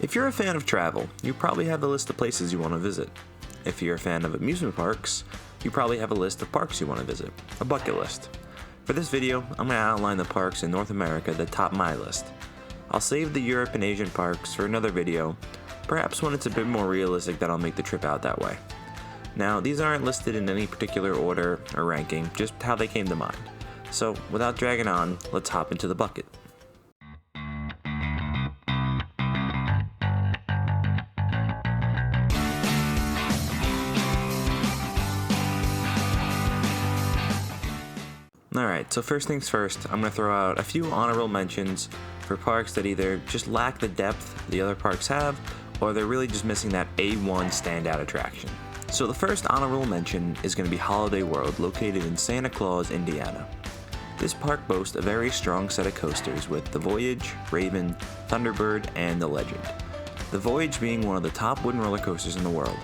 If you're a fan of travel, you probably have a list of places you want to visit. If you're a fan of amusement parks, you probably have a list of parks you want to visit, a bucket list. For this video, I'm going to outline the parks in North America that top my list. I'll save the Europe and Asian parks for another video, perhaps when it's a bit more realistic that I'll make the trip out that way. Now, these aren't listed in any particular order or ranking, just how they came to mind. So, without dragging on, let's hop into the bucket. Alright, so first things first, I'm going to throw out a few honorable mentions for parks that either just lack the depth the other parks have, or they're really just missing that A1 standout attraction. So the first honorable mention is going to be Holiday World, located in Santa Claus, Indiana. This park boasts a very strong set of coasters with the Voyage, Raven, Thunderbird, and the Legend. The Voyage being one of the top wooden roller coasters in the world.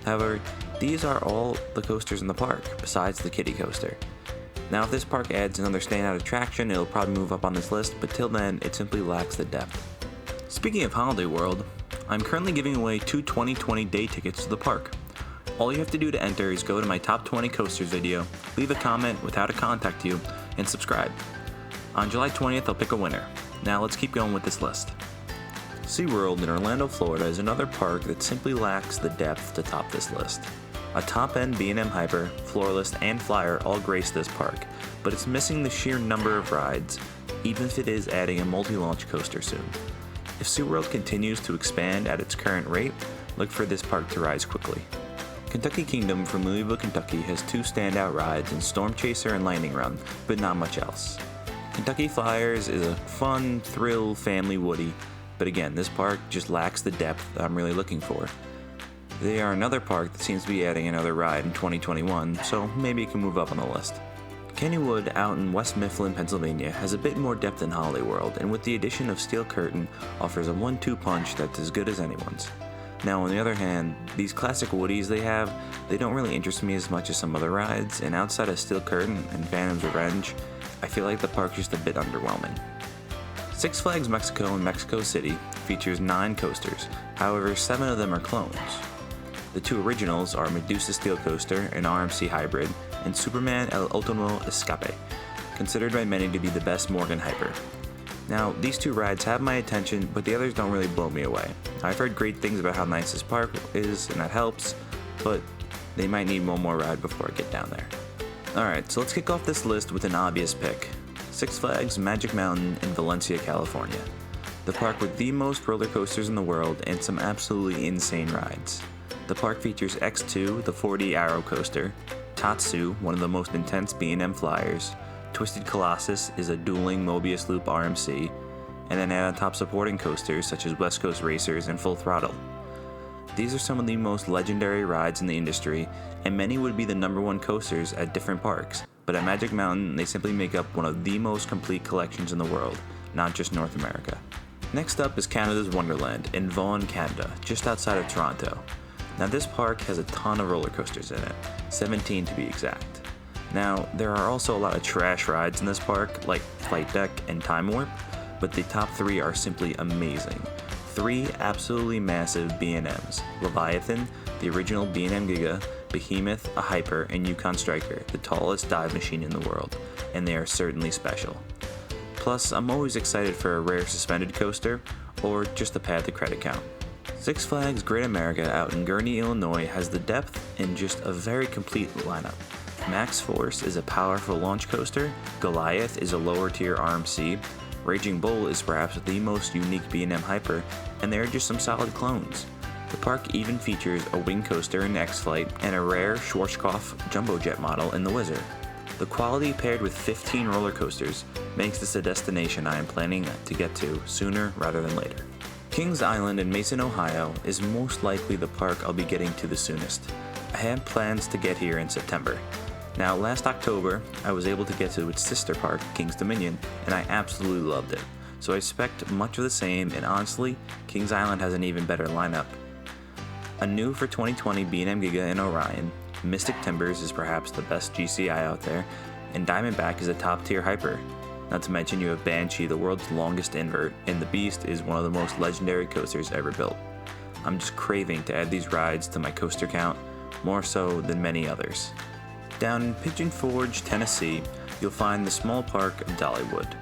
However, these are all the coasters in the park, besides the kiddie coaster. Now, if this park adds another standout attraction, it'll probably move up on this list, but till then, it simply lacks the depth. Speaking of Holiday World, I'm currently giving away 2 2020 day tickets to the park. All you have to do to enter is go to my top 20 coasters video, leave a comment with how to contact you, and subscribe. On July 20th, I'll pick a winner. Now let's keep going with this list. SeaWorld in Orlando, Florida is another park that simply lacks the depth to top this list. A top-end B&M Hyper, Floorless, and Flyer all grace this park, but it's missing the sheer number of rides, even if it is adding a multi-launch coaster soon. If SeaWorld continues to expand at its current rate, look for this park to rise quickly. Kentucky Kingdom from Louisville, Kentucky has 2 standout rides in Storm Chaser and Lightning Run, but not much else. Kentucky Flyers is a fun, thrill, family woody, but again, this park just lacks the depth that I'm really looking for. They are another park that seems to be adding another ride in 2021, so maybe it can move up on the list. Kennywood out in West Mifflin, Pennsylvania has a bit more depth than Holiday World, and with the addition of Steel Curtain, offers a 1-2 punch that's as good as anyone's. Now, on the other hand, these classic woodies they don't really interest me as much as some other rides, and outside of Steel Curtain and Phantom's Revenge, I feel like the park's just a bit underwhelming. Six Flags Mexico in Mexico City features 9 coasters, however 7 of them are clones. The 2 originals are Medusa Steel Coaster, an RMC hybrid, and Superman El Ultimo Escape, considered by many to be the best Morgan Hyper. Now, these 2 rides have my attention, but the others don't really blow me away. I've heard great things about how nice this park is, and that helps, but they might need one more ride before I get down there. Alright, so let's kick off this list with an obvious pick. Six Flags Magic Mountain in Valencia, California. The park with the most roller coasters in the world and some absolutely insane rides. The park features X2, the 4D Arrow Coaster, Tatsu, one of the most intense B&M flyers, Twisted Colossus is a dueling Mobius Loop RMC, and then add on top supporting coasters such as West Coast Racers and Full Throttle. These are some of the most legendary rides in the industry, and many would be the #1 coasters at different parks, but at Magic Mountain they simply make up one of the most complete collections in the world, not just North America. Next up is Canada's Wonderland in Vaughan, Canada, just outside of Toronto. Now this park has a ton of roller coasters in it, 17 to be exact. Now there are also a lot of trash rides in this park, like Flight Deck and Time Warp, but the top 3 are simply amazing. 3 absolutely massive B&Ms, Leviathan, the original B&M Giga, Behemoth, a Hyper, and Yukon Striker, the tallest dive machine in the world, and they are certainly special. Plus, I'm always excited for a rare suspended coaster, or just to pad the credit count. Six Flags Great America out in Gurnee, Illinois has the depth and just a very complete lineup. Max Force is a powerful launch coaster, Goliath is a lower tier RMC, Raging Bull is perhaps the most unique B&M Hyper, and there are just some solid clones. The park even features a wing coaster in X-Flight and a rare Schwarzkopf jumbo jet model in the Wizard. The quality paired with 15 roller coasters makes this a destination I am planning to get to sooner rather than later. Kings Island in Mason, Ohio is most likely the park I'll be getting to the soonest. I had plans to get here in September. Now, last October, I was able to get to its sister park, Kings Dominion, and I absolutely loved it. So I expect much of the same, and honestly, Kings Island has an even better lineup. A new for 2020 B&M Giga in Orion, Mystic Timbers is perhaps the best GCI out there, and Diamondback is a top tier hyper. Not to mention you have Banshee, the world's longest invert, and the Beast is one of the most legendary coasters ever built. I'm just craving to add these rides to my coaster count, more so than many others. Down in Pigeon Forge, Tennessee, you'll find the small park of Dollywood.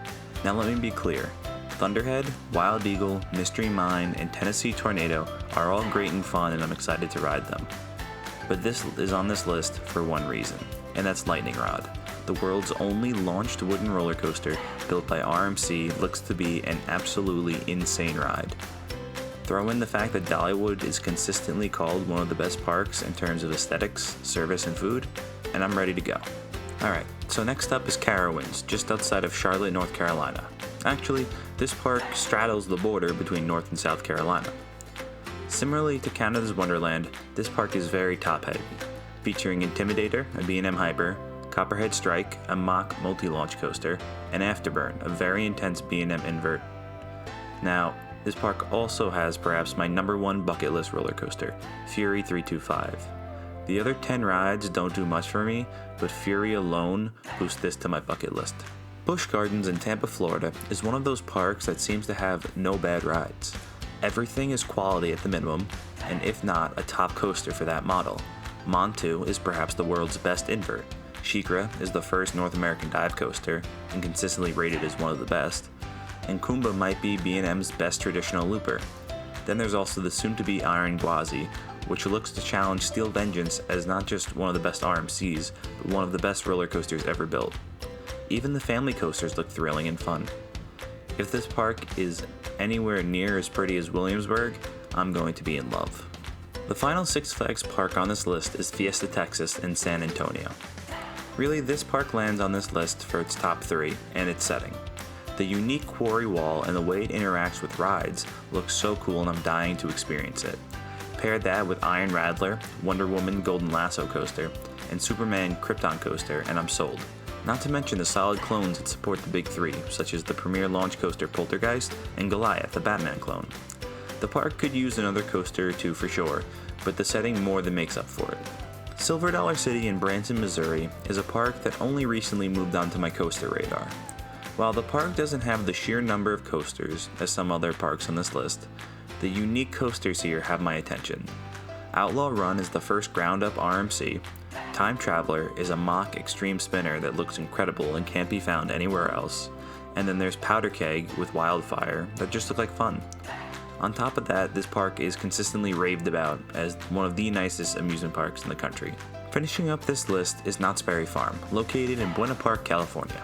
Now let me be clear, Thunderhead, Wild Eagle, Mystery Mine, and Tennessee Tornado are all great and fun, and I'm excited to ride them. But this is on this list for one reason, and that's Lightning Rod. The world's only launched wooden roller coaster built by RMC looks to be an absolutely insane ride. Throw in the fact that Dollywood is consistently called one of the best parks in terms of aesthetics, service, and food, and I'm ready to go. Alright, so next up is Carowinds, just outside of Charlotte, North Carolina. Actually, this park straddles the border between North and South Carolina. Similarly to Canada's Wonderland, this park is very top-heavy, featuring Intimidator, a B&M Hyper, Copperhead Strike, a mock multi-launch coaster, and Afterburn, a very intense B&M invert. Now, this park also has perhaps my number one bucket list roller coaster, Fury 325. The other 10 rides don't do much for me, but Fury alone boosts this to my bucket list. Busch Gardens in Tampa, Florida is one of those parks that seems to have no bad rides. Everything is quality at the minimum, and if not, a top coaster for that model. Montu is perhaps the world's best invert. SheiKra is the first North American dive coaster, and consistently rated as one of the best. And Kumba might be B&M's best traditional looper. Then there's also the soon-to-be Iron Gwazi, which looks to challenge Steel Vengeance as not just one of the best RMCs, but one of the best roller coasters ever built. Even the family coasters look thrilling and fun. If this park is anywhere near as pretty as Williamsburg, I'm going to be in love. The final Six Flags park on this list is Fiesta, Texas in San Antonio. Really, this park lands on this list for its top 3 and its setting. The unique quarry wall and the way it interacts with rides looks so cool, and I'm dying to experience it. Pair that with Iron Rattler, Wonder Woman Golden Lasso coaster, and Superman Krypton coaster, and I'm sold. Not to mention the solid clones that support the big 3, such as the premier launch coaster Poltergeist and Goliath, the Batman clone. The park could use another coaster or two for sure, but the setting more than makes up for it. Silverdollar City in Branson, Missouri is a park that only recently moved onto my coaster radar. While the park doesn't have the sheer number of coasters as some other parks on this list, the unique coasters here have my attention. Outlaw Run is the first ground-up RMC, Time Traveler is a mock extreme spinner that looks incredible and can't be found anywhere else, and then there's Powder Keg with Wildfire that just look like fun. On top of that, this park is consistently raved about as one of the nicest amusement parks in the country. Finishing up this list is Knott's Berry Farm, located in Buena Park, California.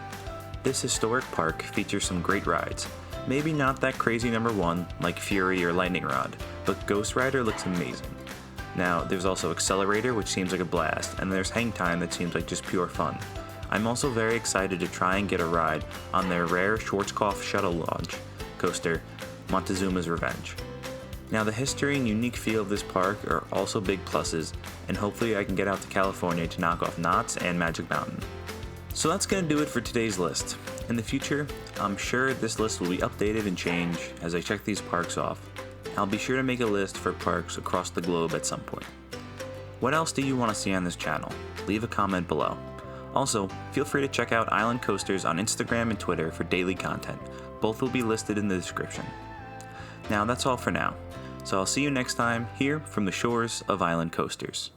This historic park features some great rides. Maybe not that crazy number 1 like Fury or Lightning Rod, but Ghost Rider looks amazing. Now, there's also Accelerator, which seems like a blast, and there's Hang Time that seems like just pure fun. I'm also very excited to try and get a ride on their rare Schwarzkopf shuttle launch coaster, Montezuma's Revenge. Now, the history and unique feel of this park are also big pluses, and hopefully I can get out to California to knock off Knott's and Magic Mountain. So that's going to do it for today's list. In the future, I'm sure this list will be updated and change as I check these parks off. I'll be sure to make a list for parks across the globe at some point. What else do you want to see on this channel? Leave a comment below. Also, feel free to check out Island Coasters on Instagram and Twitter for daily content. Both will be listed in the description. Now that's all for now, so I'll see you next time here from the shores of Island Coasters.